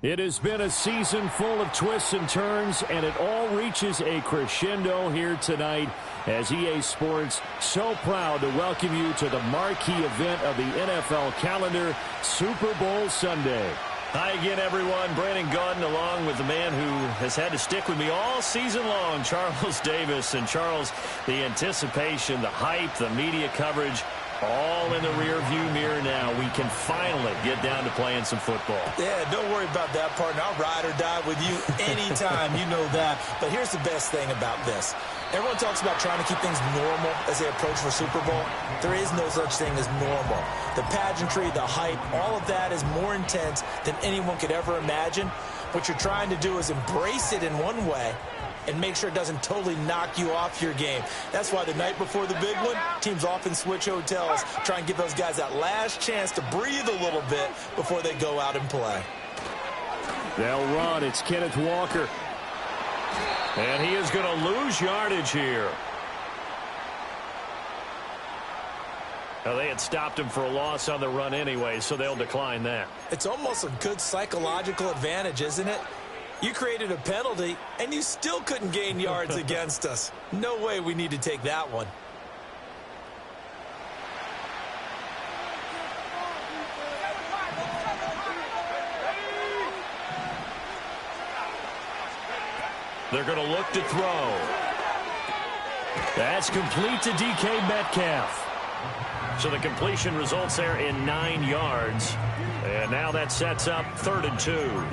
It has been a season full of twists and turns, and it all reaches a crescendo here tonight as EA Sports so proud to welcome you to the marquee event of the NFL calendar, Super Bowl Sunday. Hi again, everyone. Brandon Gaudin along with the man who has had to stick with me all season long, Charles Davis. And Charles, the anticipation, the hype, the media coverage, all in the rearview mirror now. We can finally get down to playing some football. Yeah, don't worry about that, partner. I'll ride or die with you anytime. You know that. But here's the best thing about this. Everyone talks about trying to keep things normal as they approach for Super Bowl. There is no such thing as normal. The pageantry, the hype, all of that is more intense than anyone could ever imagine. What you're trying to do is embrace it in one way and make sure it doesn't totally knock you off your game. That's why the night before the big one, teams often switch hotels, try and give those guys that last chance to breathe a little bit before they go out and play. They'll run. It's Kenneth Walker. And he is going to lose yardage here. Now, they had stopped him for a loss on the run anyway, so they'll decline that. It's almost a good psychological advantage, isn't it? You created a penalty, and you still couldn't gain yards against us. No way we need to take that one. They're going to look to throw. That's complete to DK Metcalf. So the completion results there in 9 yards. And now that sets up 3rd and 2.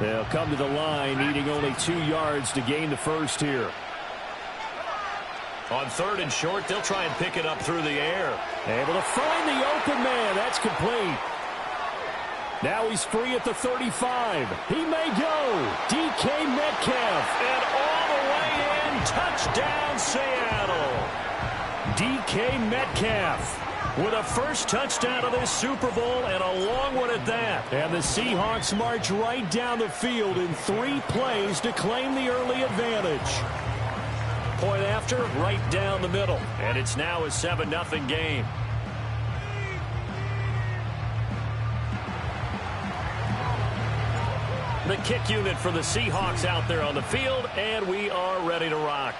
They'll come to the line, needing only 2 yards to gain the first here. On 3rd and short, they'll try and pick it up through the air. Able to find the open man. That's complete. Now he's free at the 35. He may go. DK Metcalf. And all the way in. Touchdown, Seattle. DK Metcalf with a first touchdown of this Super Bowl, and a long one at that. And the Seahawks march right down the field in 3 plays to claim the early advantage. Point after, right down the middle. And it's now a 7-0 game. The kick unit for the Seahawks out there on the field, and we are ready to rock.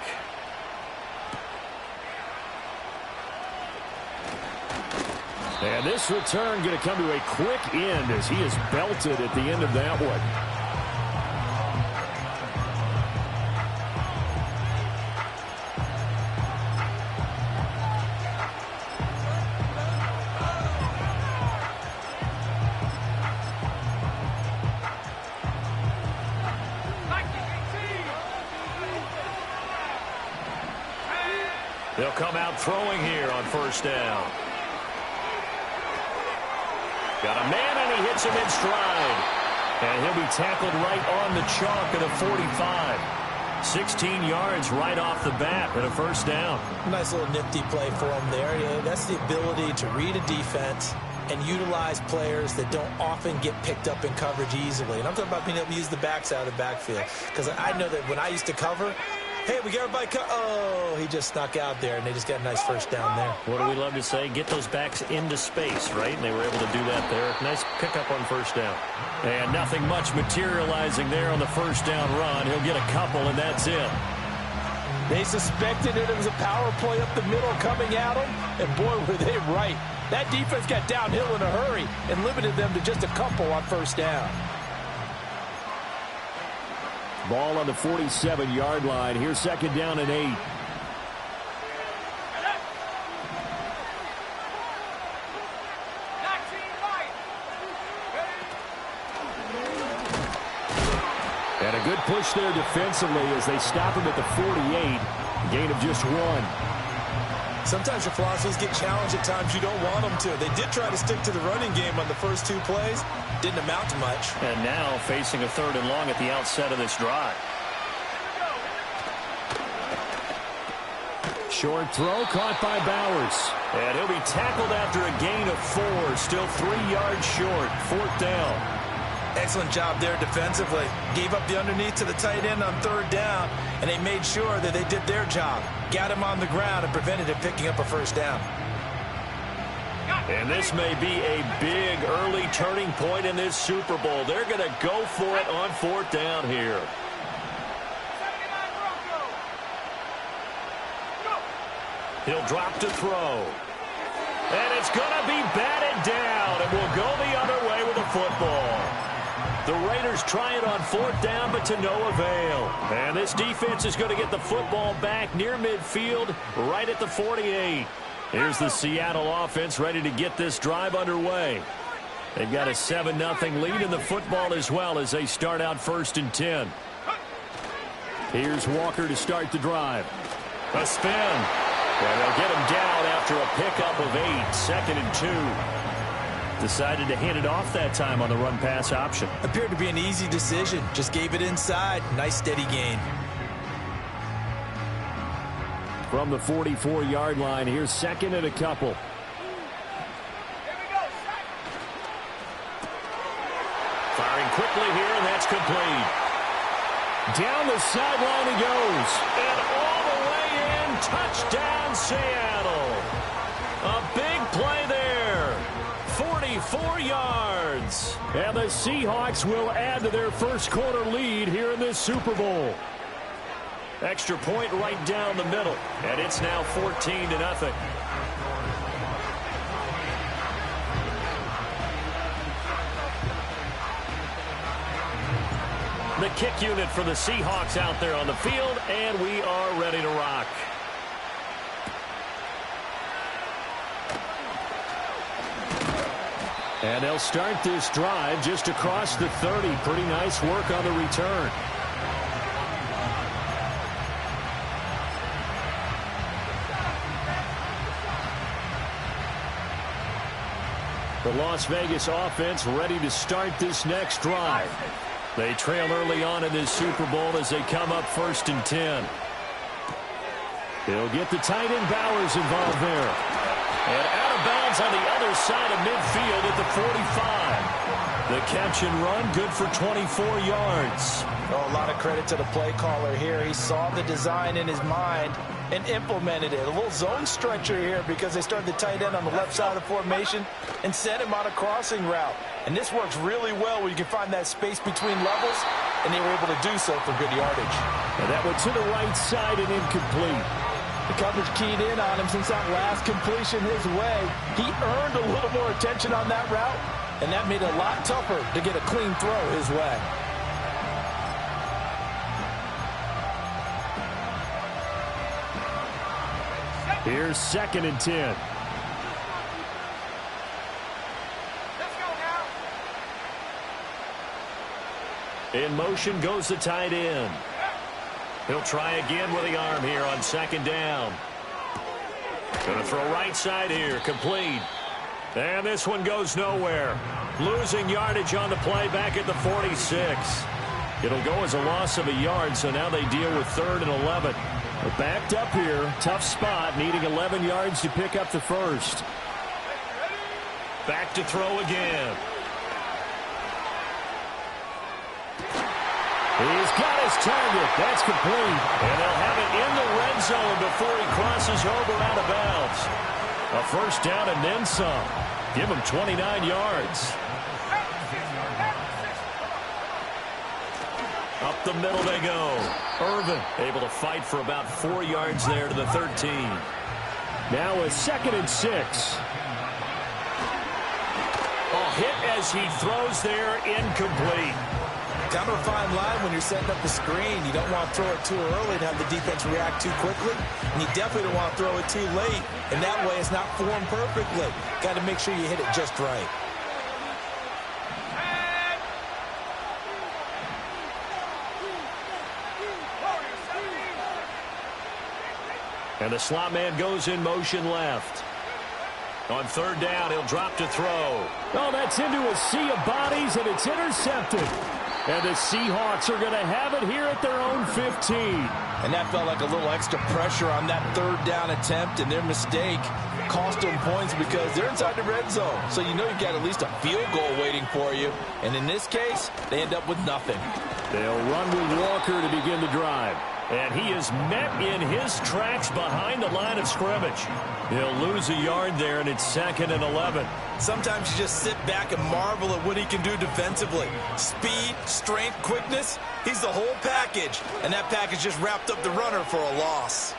And this return going to come to a quick end as he is belted at the end of that one. They'll come out throwing here on 1st down. Got a man, and he hits him in stride. And he'll be tackled right on the chalk at a 45. 16 yards right off the bat at a 1st down. Nice little nifty play for him there. Yeah, that's the ability to read a defense and utilize players that don't often get picked up in coverage easily. And I'm talking about being able to use the backs out of the backfield. Because I know that when I used to cover, hey, we got everybody. Oh, he just snuck out there, and they just got a nice 1st down there. What do we love to say? Get those backs into space, right? And they were able to do that there. Nice pickup on 1st down. And nothing much materializing there on the 1st down run. He'll get a couple, and that's it. They suspected it was a power play up the middle coming at them, and boy, were they right. That defense got downhill in a hurry and limited them to just a couple on 1st down. Ball on the 47-yard line. Here's 2nd down and 8. And a good push there defensively as they stop him at the 48. Gain of just 1. Sometimes your philosophies get challenged at times you don't want them to. They did try to stick to the running game on the first 2 plays. Didn't amount to much. And now facing a 3rd and long at the outset of this drive. Short throw caught by Bowers. And he'll be tackled after a gain of 4. Still 3 yards short. 4th down. Excellent job there defensively. Gave up the underneath to the tight end on third down, and they made sure that they did their job. Got him on the ground and prevented him picking up a first down. And this may be a big early turning point in this Super Bowl. They're going to go for it on fourth down here. He'll drop to throw. And it's going to be batted down, and we'll go the other way with the football. The Raiders try it on fourth down, but to no avail. And this defense is going to get the football back near midfield, right at the 48. Here's the Seattle offense ready to get this drive underway. They've got a 7-0 lead in the football as well as they start out 1st and 10. Here's Walker to start the drive. A spin. And they'll get him down after a pickup of 8, 2nd and 2. Decided to hand it off that time on the run-pass option. Appeared to be an easy decision. Just gave it inside. Nice steady gain. From the 44-yard line, here's 2nd and a couple. Firing quickly here, and that's complete. Down the sideline he goes. And all the way in, touchdown Seattle. A big play there. 44 yards. And the Seahawks will add to their first quarter lead here in this Super Bowl. Extra point right down the middle. And it's now 14-0. The kick unit for the Seahawks out there on the field, and we are ready to rock. And they'll start this drive just across the 30. Pretty nice work on the return. The Las Vegas offense ready to start this next drive. They trail early on in this Super Bowl as they come up 1st and 10. They'll get the tight end Bowers involved there. And out of bounds on the other side of midfield at the 45. The catch and run good for 24 yards. Oh, a lot of credit to the play caller here. He saw the design in his mind and implemented it. A little zone stretcher here because they started the tight end on the left side of the formation and sent him on a crossing route. And this works really well where you can find that space between levels, and they were able to do so for good yardage. And that went to the right side and incomplete. The coverage keyed in on him since that last completion his way. He earned a little more attention on that route, and that made it a lot tougher to get a clean throw his way. Here's 2nd and 10. In motion goes the tight end. He'll try again with the arm here on 2nd down. Going to throw right side here, complete. And this one goes nowhere. Losing yardage on the play back at the 46. It'll go as a loss of a yard, so now they deal with 3rd and 11. They're backed up here. Tough spot, needing 11 yards to pick up the first. Back to throw again. He's got his target. That's complete. And they'll have it in the red zone before he crosses over out of bounds. A first down and then some. Give him 29 yards. Up the middle they go. Irvin able to fight for about 4 yards there to the 13. Now a 2nd and 6. A hit as he throws there, incomplete. Kind of a fine line when you're setting up the screen. You don't want to throw it too early to have the defense react too quickly. And you definitely don't want to throw it too late. And that way it's not formed perfectly. Got to make sure you hit it just right. And the slot man goes in motion left. On 3rd down, he'll drop to throw. Oh, that's into a sea of bodies, and it's intercepted. And the Seahawks are going to have it here at their own 15. And that felt like a little extra pressure on that third down attempt, and their mistake cost them points because they're inside the red zone. So you know you've got at least a field goal waiting for you. And in this case, they end up with nothing. They'll run with Walker to begin the drive. And he is met in his tracks behind the line of scrimmage. He'll lose a yard there, and it's 2nd and 11. Sometimes you just sit back and marvel at what he can do defensively. Speed, strength, quickness, he's the whole package. And that package just wrapped up the runner for a loss.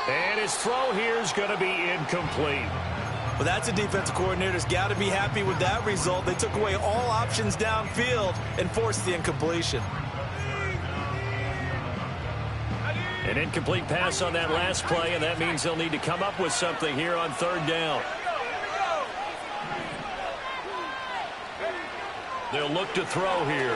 And his throw here is going to be incomplete. Well, that's a defensive coordinator's got to be happy with that result. They took away all options downfield and forced the incompletion. An incomplete pass on that last play, and that means they'll need to come up with something here on 3rd down. They'll look to throw here.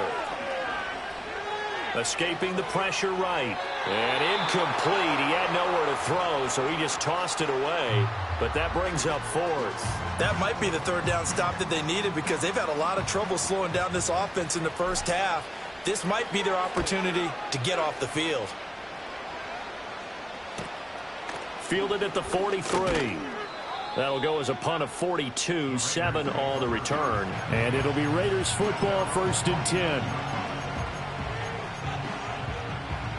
Escaping the pressure right. And incomplete. He had nowhere to throw, so he just tossed it away. But that brings up 4th. That might be the 3rd down stop that they needed because they've had a lot of trouble slowing down this offense in the first half. This might be their opportunity to get off the field. Fielded at the 43. That'll go as a punt of 42, 7 on the return. And it'll be Raiders football, 1st and 10.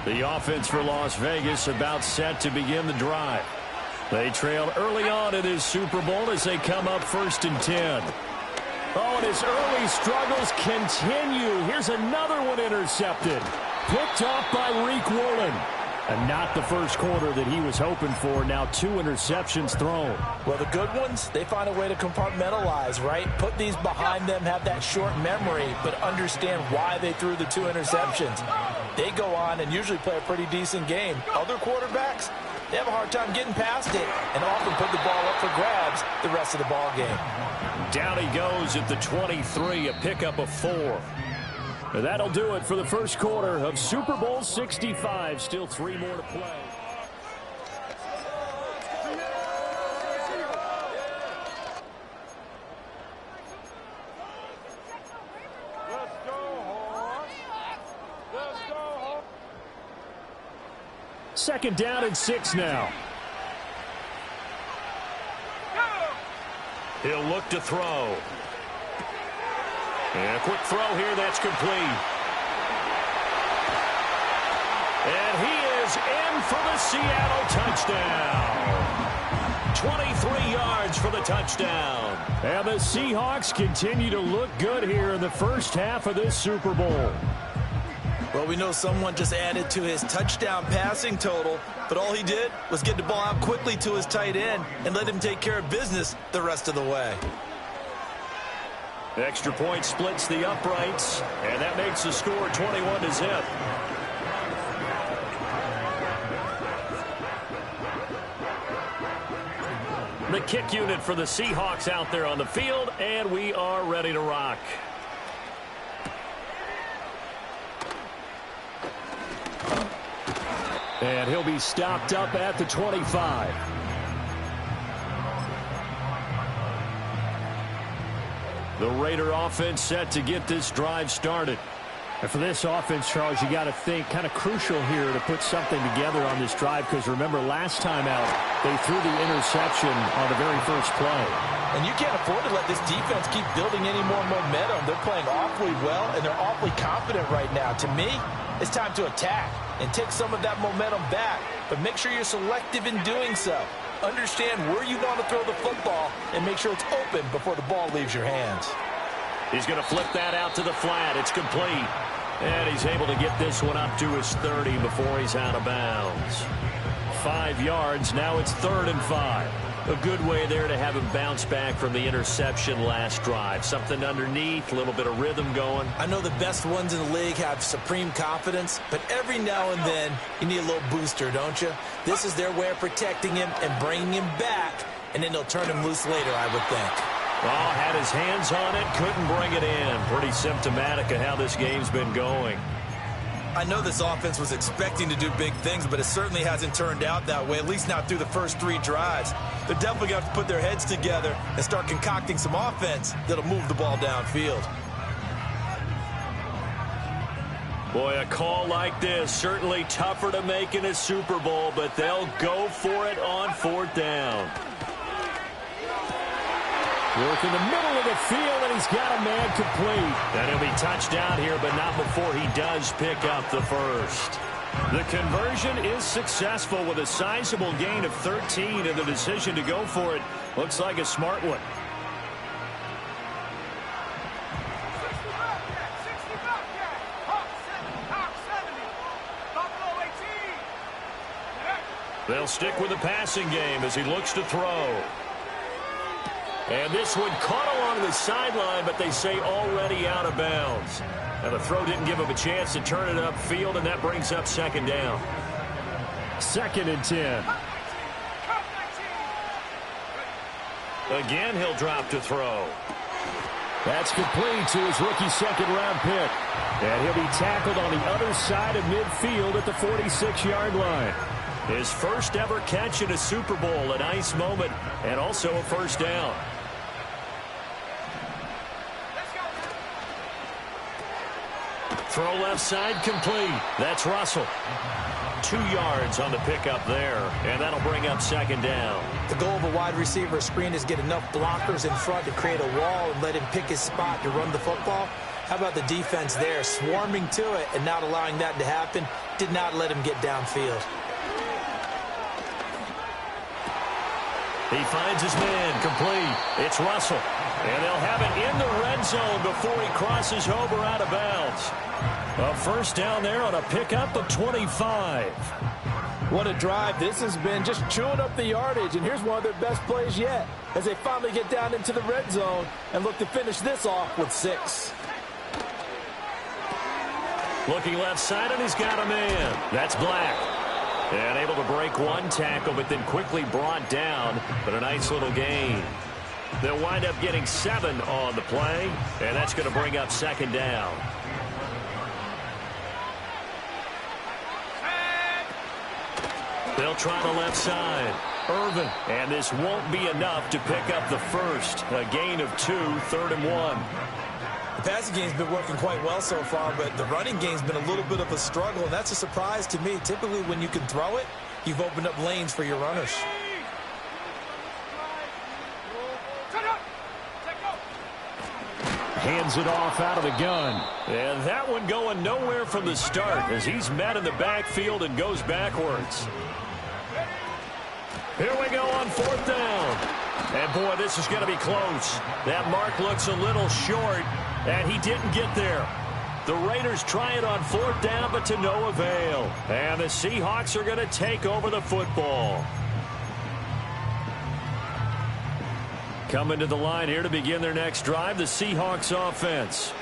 The offense for Las Vegas about set to begin the drive. They trail early on in this Super Bowl as they come up 1st and 10. Oh, and his early struggles continue. Here's another one intercepted. Picked off by Reek Woolen. And not the first quarter that he was hoping for. Now 2 interceptions thrown. Well, the good ones, they find a way to compartmentalize, right? Put these behind them, have that short memory, but understand why they threw the 2 interceptions. They go on and usually play a pretty decent game. Other quarterbacks, they have a hard time getting past it and often put the ball up for grabs the rest of the ball game. Down he goes at the 23, a pickup of 4. That'll do it for the first quarter of Super Bowl 65. Still 3 more to play. Let's go, Horse. Let's go, Horse. 2nd down and 6 now. He'll look to throw. And a quick throw here, that's complete. And he is in for the Seattle touchdown. 23 yards for the touchdown. And the Seahawks continue to look good here in the first half of this Super Bowl. Well, we know someone just added to his touchdown passing total, but all he did was get the ball out quickly to his tight end and let him take care of business the rest of the way. Extra point splits the uprights, and that makes the score 21-0. The kick unit for the Seahawks out there on the field, and we are ready to rock. And he'll be stopped up at the 25. The Raider offense set to get this drive started. And for this offense, Charles, you got to think kind of crucial here to put something together on this drive because remember last time out they threw the interception on the very first play. And you can't afford to let this defense keep building any more momentum. They're playing awfully well and they're awfully confident right now. To me, it's time to attack and take some of that momentum back, but make sure you're selective in doing so. Understand where you want to throw the football and make sure it's open before the ball leaves your hands. He's going to flip that out to the flat. It's complete. And he's able to get this one up to his 30 before he's out of bounds. 5 yards. Now it's 3rd and 5. A good way there to have him bounce back from the interception last drive. Something underneath, a little bit of rhythm going. I know the best ones in the league have supreme confidence, but every now and then you need a little booster, don't you? This is their way of protecting him and bringing him back, and then they'll turn him loose later, I would think. Well, had his hands on it, couldn't bring it in. Pretty symptomatic of how this game's been going. I know this offense was expecting to do big things, but it certainly hasn't turned out that way, at least not through the first 3 drives. They're definitely going to have to put their heads together and start concocting some offense that'll move the ball downfield. Boy, a call like this, certainly tougher to make in a Super Bowl, but they'll go for it on fourth down. Work in the middle of the field, and he's got a man complete. And he'll be touched down here, but not before he does pick up the first. The conversion is successful with a sizable gain of 13, and the decision to go for it looks like a smart one. They'll stick with the passing game as he looks to throw. And this one caught along the sideline, but they say already out of bounds. And the throw didn't give him a chance to turn it upfield, and that brings up second down. 2nd and 10. Again, he'll drop to throw. That's complete to his rookie second-round pick. And he'll be tackled on the other side of midfield at the 46-yard line. His first ever catch in a Super Bowl, a nice moment, and also a first down. Throw left side complete. That's Russell. 2 yards on the pickup there, and that'll bring up second down. The goal of a wide receiver screen is get enough blockers in front to create a wall and let him pick his spot to run the football. How about the defense there, swarming to it and not allowing that to happen? Did not let him get downfield. He finds his man complete. It's Russell. And they'll have it in the red zone before he crosses over out of bounds. A first down there on a pickup of 25. What a drive this has been, just chewing up the yardage. And here's one of their best plays yet as they finally get down into the red zone and look to finish this off with 6. Looking left side, and he's got a man. That's Black. And able to break one tackle, but then quickly brought down. But a nice little gain. They'll wind up getting 7 on the play, and that's going to bring up second down. They'll try the left side. Irvin. And this won't be enough to pick up the first. A gain of 2, 3rd and 1. The passing game's been working quite well so far, but the running game's been a little bit of a struggle, and that's a surprise to me. Typically, when you can throw it, you've opened up lanes for your runners. Hands it off out of the gun. And that one going nowhere from the start as he's met in the backfield and goes backwards. Here we go on 4th down. And, boy, this is going to be close. That mark looks a little short, and he didn't get there. The Raiders try it on 4th down, but to no avail. And the Seahawks are going to take over the football. Coming to the line here to begin their next drive, the Seahawks offense.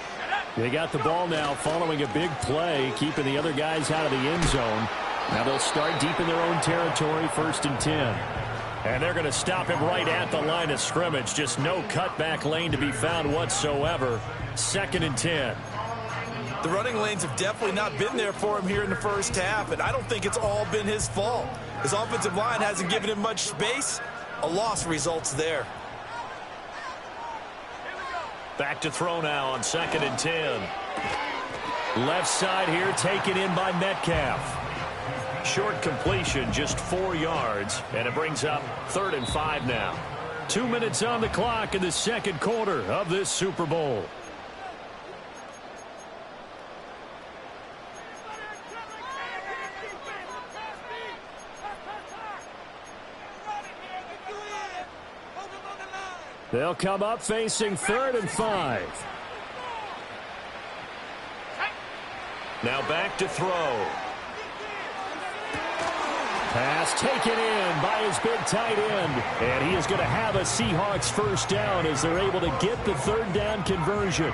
They got the ball now following a big play, keeping the other guys out of the end zone. Now they'll start deep in their own territory, 1st and 10. And they're going to stop him right at the line of scrimmage. Just no cutback lane to be found whatsoever. 2nd and 10. The running lanes have definitely not been there for him here in the first half, and I don't think it's all been his fault. His offensive line hasn't given him much space. A loss results there. Back to throw now on 2nd and 10. Left side here taken in by Metcalf. Short completion, just 4 yards, and it brings up 3rd and 5 now. 2 minutes on the clock in the second quarter of this Super Bowl. They'll come up facing 3rd and 5. Now back to throw. Pass taken in by his big tight end. And he is going to have a Seahawks first down as they're able to get the 3rd down conversion.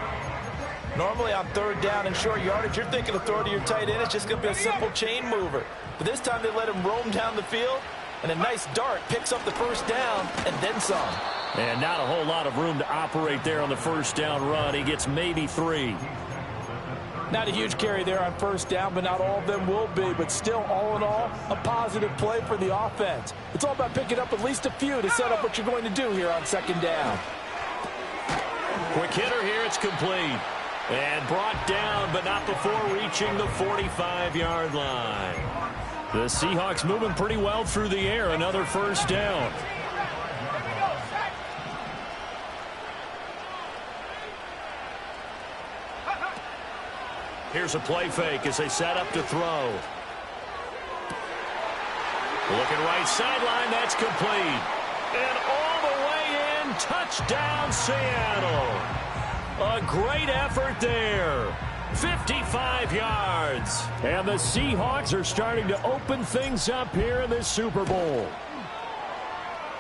Normally on 3rd down and short yardage, you're thinking of throwing to your tight end. It's just going to be a simple chain mover. But this time they let him roam down the field, and a nice dart picks up the first down and then some. And not a whole lot of room to operate there on the first down run. He gets maybe 3. Not a huge carry there on first down, but not all of them will be. But still, all in all, a positive play for the offense. It's all about picking up at least a few to set up what you're going to do here on 2nd down. Quick hitter here, it's complete. And brought down, but not before reaching the 45-yard line. The Seahawks moving pretty well through the air. Another first down. Here's a play fake as they set up to throw. Looking right sideline, that's complete. And all the way in, touchdown Seattle. A great effort there. 55 yards. And the Seahawks are starting to open things up here in this Super Bowl.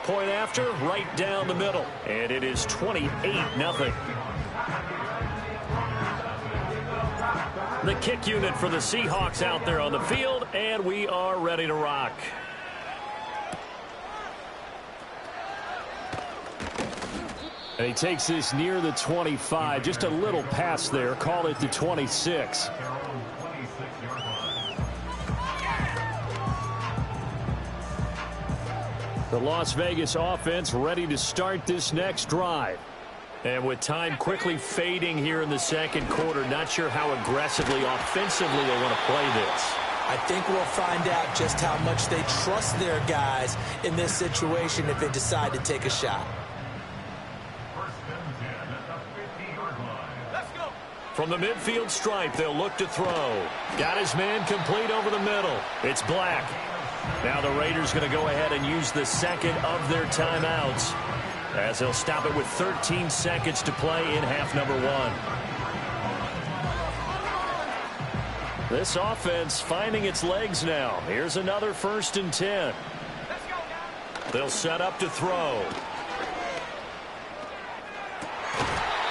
Point after, right down the middle. And it is 28-0. The kick unit for the Seahawks out there on the field, and we are ready to rock. And he takes this near the 25. Just a little pass there. Call it the 26. The Las Vegas offense ready to start this next drive. And with time quickly fading here in the second quarter, not sure how aggressively, offensively they'll want to play this. I think we'll find out just how much they trust their guys in this situation if they decide to take a shot. From the midfield stripe, they'll look to throw. Got his man complete over the middle. It's Black. Now the Raiders going to go ahead and use the second of their timeouts, as they'll stop it with 13 seconds to play in half number one. This offense finding its legs now. Here's another 1st and 10. They'll set up to throw.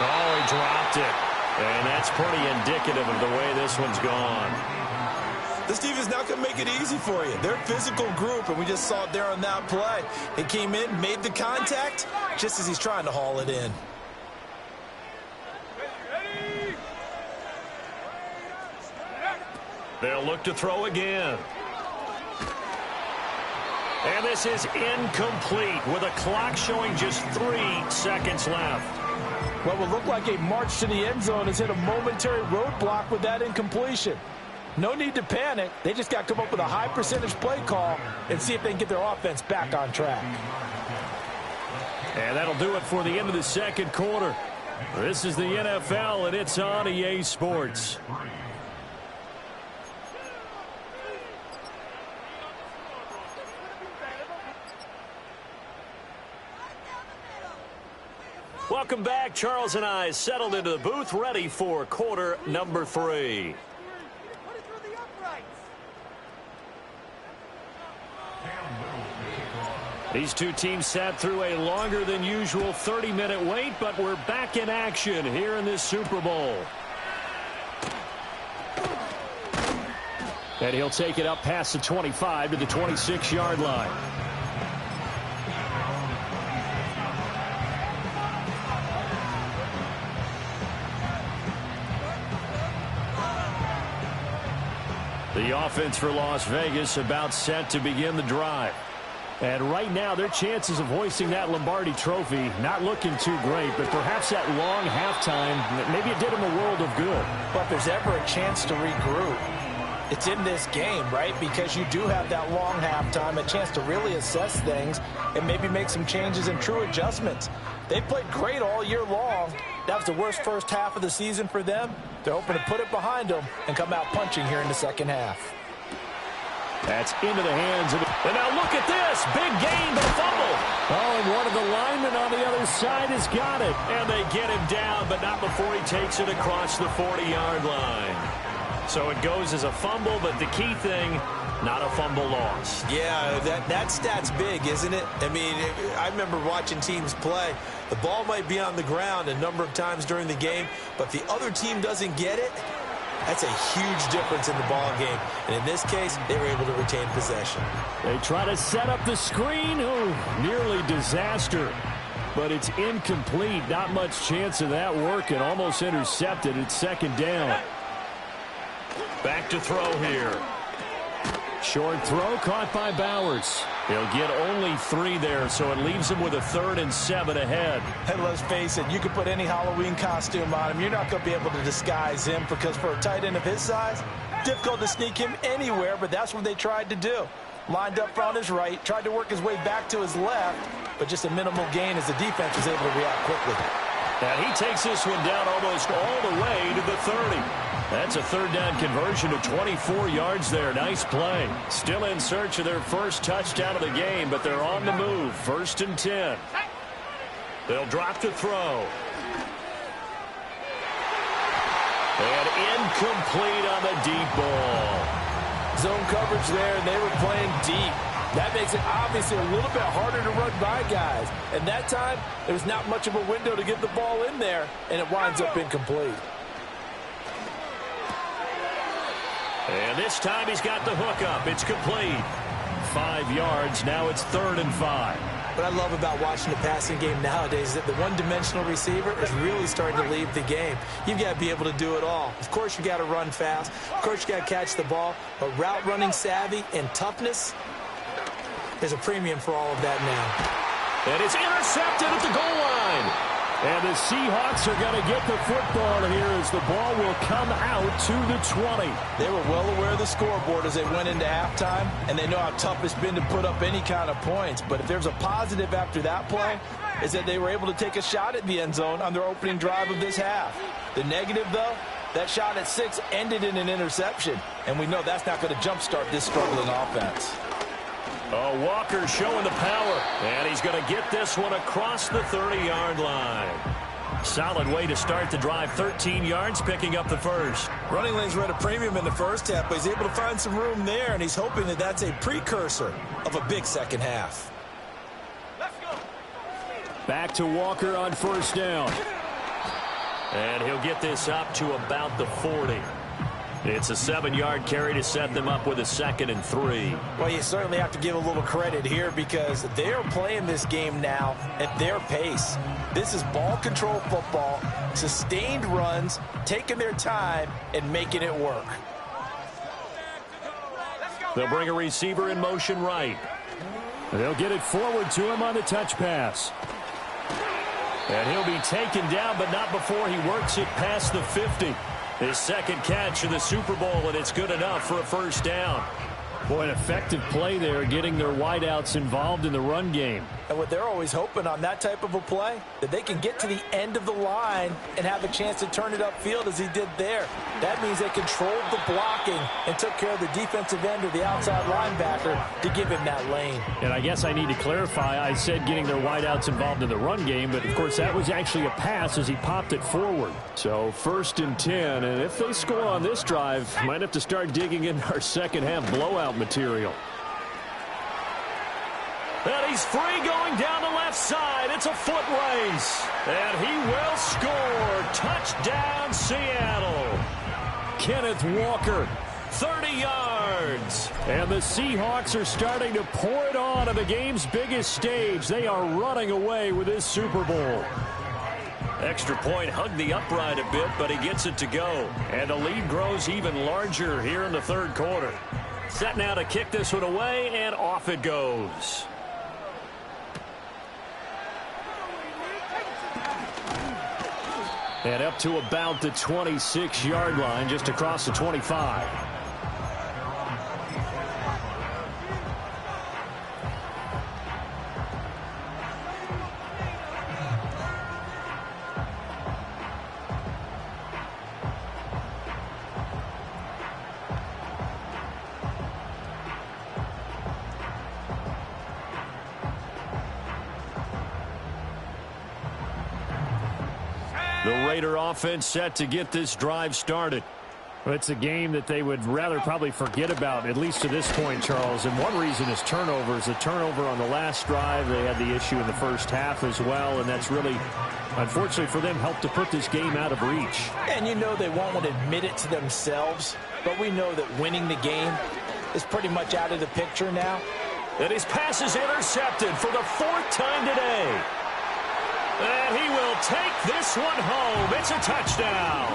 Oh, he dropped it. And that's pretty indicative of the way this one's gone. This team is not going to make it easy for you. They're a physical group, and we just saw it there on that play. He came in, made the contact, just as he's trying to haul it in. They'll look to throw again. And this is incomplete with a clock showing just 3 seconds left. What will look like a march to the end zone has hit a momentary roadblock with that incompletion. No need to panic. They just got to come up with a high percentage play call and see if they can get their offense back on track. And that'll do it for the end of the second quarter. This is the NFL, and it's on EA Sports. Welcome back. Charles and I settled into the booth, ready for quarter number 3. These two teams sat through a longer than usual 30-minute wait, but we're back in action here in this Super Bowl. And he'll take it up past the 25 to the 26-yard line. The offense for Las Vegas about set to begin the drive. And right now, their chances of hoisting that Lombardi trophy not looking too great, but perhaps that long halftime, maybe it did them a world of good. But if there's ever a chance to regroup, it's in this game, right? Because you do have that long halftime, a chance to really assess things and maybe make some changes and true adjustments. They played great all year long. That was the worst first half of the season for them. They're hoping to put it behind them and come out punching here in the second half. That's into the hands of... And now look at this. Big gain, but a fumble. Oh, and one of the linemen on the other side has got it. And they get him down, but not before he takes it across the 40-yard line. So it goes as a fumble, but the key thing, not a fumble lost. Yeah, that stat's big, isn't it? I mean, I remember watching teams play. The ball might be on the ground a number of times during the game, but if the other team doesn't get it, that's a huge difference in the ball game. And in this case, they were able to retain possession. They try to set up the screen. Oh, nearly disaster. But it's incomplete. Not much chance of that working. Almost intercepted. It's second down. Back to throw here. Short throw caught by Bowers. He'll get only 3 there, so it leaves him with a 3rd and 7 ahead. And let's face it, you can put any Halloween costume on him. You're not going to be able to disguise him because for a tight end of his size, difficult to sneak him anywhere, but that's what they tried to do. Lined up on his right, tried to work his way back to his left, but just a minimal gain as the defense was able to react quickly. And he takes this one down almost all the way to the 30. That's a 3rd down conversion to 24 yards there. Nice play. Still in search of their first touchdown of the game, but they're on the move. 1st and 10. They'll drop to throw. And incomplete on the deep ball. Zone coverage there, and they were playing deep. That makes it obviously a little bit harder to run by guys. And that time, there's not much of a window to get the ball in there, and it winds up incomplete. And this time he's got the hook up. It's complete. 5 yards. Now it's 3rd and 5. What I love about watching the passing game nowadays is that the one-dimensional receiver is really starting to leave the game. You've got to be able to do it all. Of course, you got to run fast. Of course, you got to catch the ball. But route running savvy and toughness, there's a premium for all of that now. And it's intercepted at the goal line. And the Seahawks are going to get the football here as the ball will come out to the 20. They were well aware of the scoreboard as they went into halftime, and they know how tough it's been to put up any kind of points. But if there's a positive after that play, is that they were able to take a shot at the end zone on their opening drive of this half. The negative, though, that shot at 6 ended in an interception, and we know that's not going to jumpstart this struggling offense. Oh, Walker showing the power, and he's going to get this one across the 30-yard line. Solid way to start the drive, 13 yards, picking up the first. Running lanes were at a premium in the first half, but he's able to find some room there, and he's hoping that that's a precursor of a big second half. Back to Walker on 1st down. And he'll get this up to about the 40. It's a 7-yard carry to set them up with a 2nd and 3. Well, you certainly have to give a little credit here because they're playing this game now at their pace. This is ball control football, sustained runs, taking their time, and making it work. They'll bring a receiver in motion right. They'll get it forward to him on the touch pass. And he'll be taken down, but not before he works it past the 50. His 2nd catch of the Super Bowl, and it's good enough for a 1st down. Boy, an effective play there, getting their wideouts involved in the run game. And what they're always hoping on that type of a play, that they can get to the end of the line and have a chance to turn it upfield as he did there. That means they controlled the blocking and took care of the defensive end or the outside linebacker to give him that lane. And I guess I need to clarify, I said getting their wideouts involved in the run game, but of course that was actually a pass as he popped it forward. So 1st and 10, and if they score on this drive, might have to start digging in our second half blowout material. And he's free going down the left side. It's a foot race. And he will score. Touchdown, Seattle. Kenneth Walker. 30 yards. And the Seahawks are starting to pour it on the game's biggest stage. They are running away with this Super Bowl. Extra point, hugged the upright a bit, but he gets it to go. And the lead grows even larger here in the 3rd quarter. Set now to kick this one away, and off it goes. And up to about the 26-yard line, just across the 25. The Raider offense set to get this drive started. Well, it's a game that they would rather probably forget about, at least to this point, Charles. And one reason is turnovers. The turnover on the last drive, they had the issue in the first half as well, and that's really, unfortunately for them, helped to put this game out of reach. And you know they won't want to admit it to themselves, but we know that winning the game is pretty much out of the picture now. And his pass is intercepted for the 4th time today. And he will take this one home. It's a touchdown.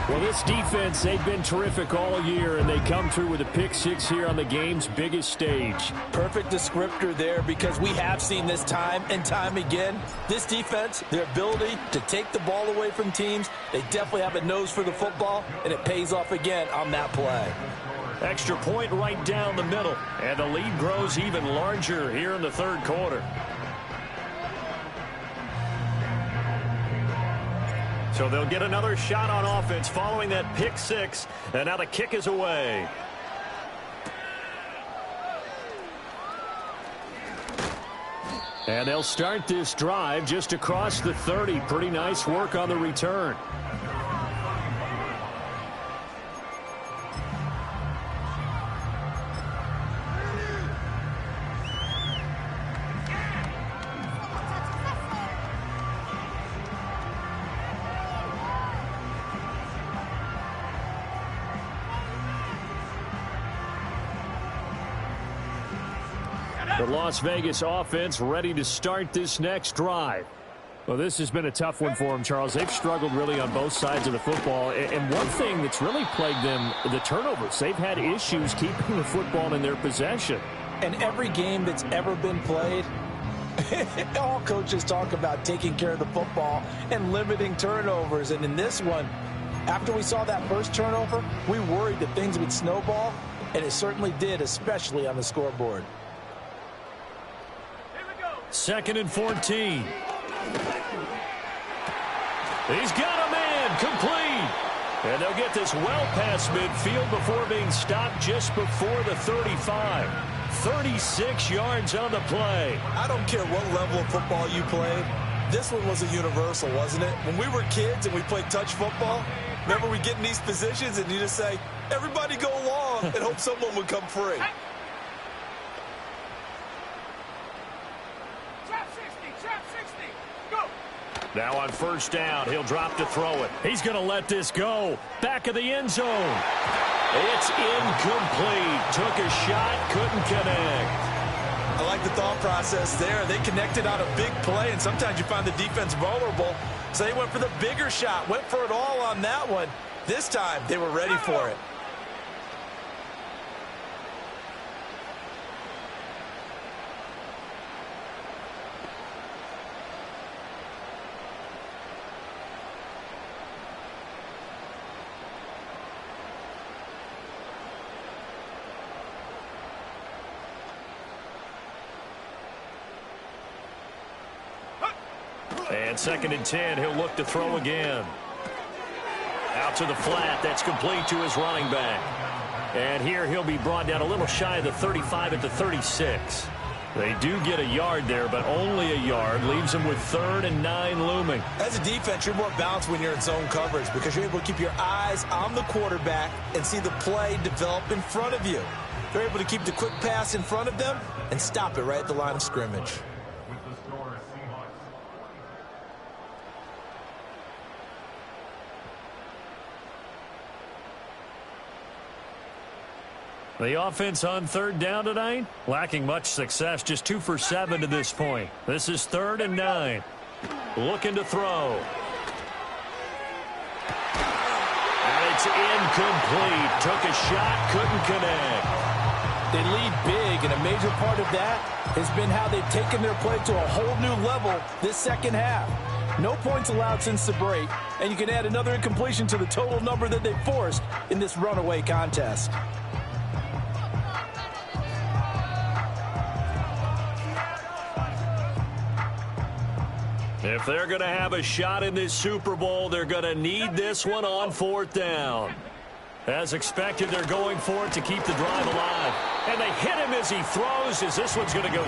Well, this defense, they've been terrific all year, and they come through with a pick six here on the game's biggest stage. Perfect descriptor there, because we have seen this time and time again. This defense, their ability to take the ball away from teams, they definitely have a nose for the football, and it pays off again on that play. Extra point right down the middle, and the lead grows even larger here in the third quarter. So they'll get another shot on offense following that pick six, and now the kick is away. And they'll start this drive just across the 30. Pretty nice work on the return. The Las Vegas offense ready to start this next drive. Well, this has been a tough one for them, Charles. They've struggled really on both sides of the football. And one thing that's really plagued them, the turnovers. They've had issues keeping the football in their possession. And every game that's ever been played, all coaches talk about taking care of the football and limiting turnovers. And in this one, after we saw that first turnover, we worried that things would snowball, and it certainly did, especially on the scoreboard. 2nd and 14. He's got a man complete. And they'll get this well past midfield before being stopped just before the 35. 36 yards on the play. I don't care what level of football you played. This one was a universal, wasn't it? When we were kids and we played touch football, remember we get in these positions and you just say, everybody go long, and hope someone would come free. Now on first down, he'll drop to throw it. He's going to let this go. Back of the end zone. It's incomplete. Took a shot, couldn't connect. I like the thought process there. They connected on a big play, and sometimes you find the defense vulnerable. So they went for the bigger shot, went for it all on that one. This time, they were ready for it. And 2nd and 10, he'll look to throw again. Out to the flat, that's complete to his running back. And here he'll be brought down a little shy of the 35 at the 36. They do get a yard there, but only a yard. Leaves them with 3rd and 9 looming. As a defense, you're more balanced when you're in zone coverage because you're able to keep your eyes on the quarterback and see the play develop in front of you. They're able to keep the quick pass in front of them and stop it right at the line of scrimmage. The offense on 3rd down tonight, lacking much success, just 2 for 7 to this point. This is 3rd and 9. Looking to throw. And it's incomplete. Took a shot, couldn't connect. They lead big, and a major part of that has been how they've taken their play to a whole new level this second half. No points allowed since the break, and you can add another incompletion to the total number that they forced in this runaway contest. If they're going to have a shot in this Super Bowl, they're going to need this one on 4th down. As expected, they're going for it to keep the drive alive. And they hit him as he throws, as this one's going to go.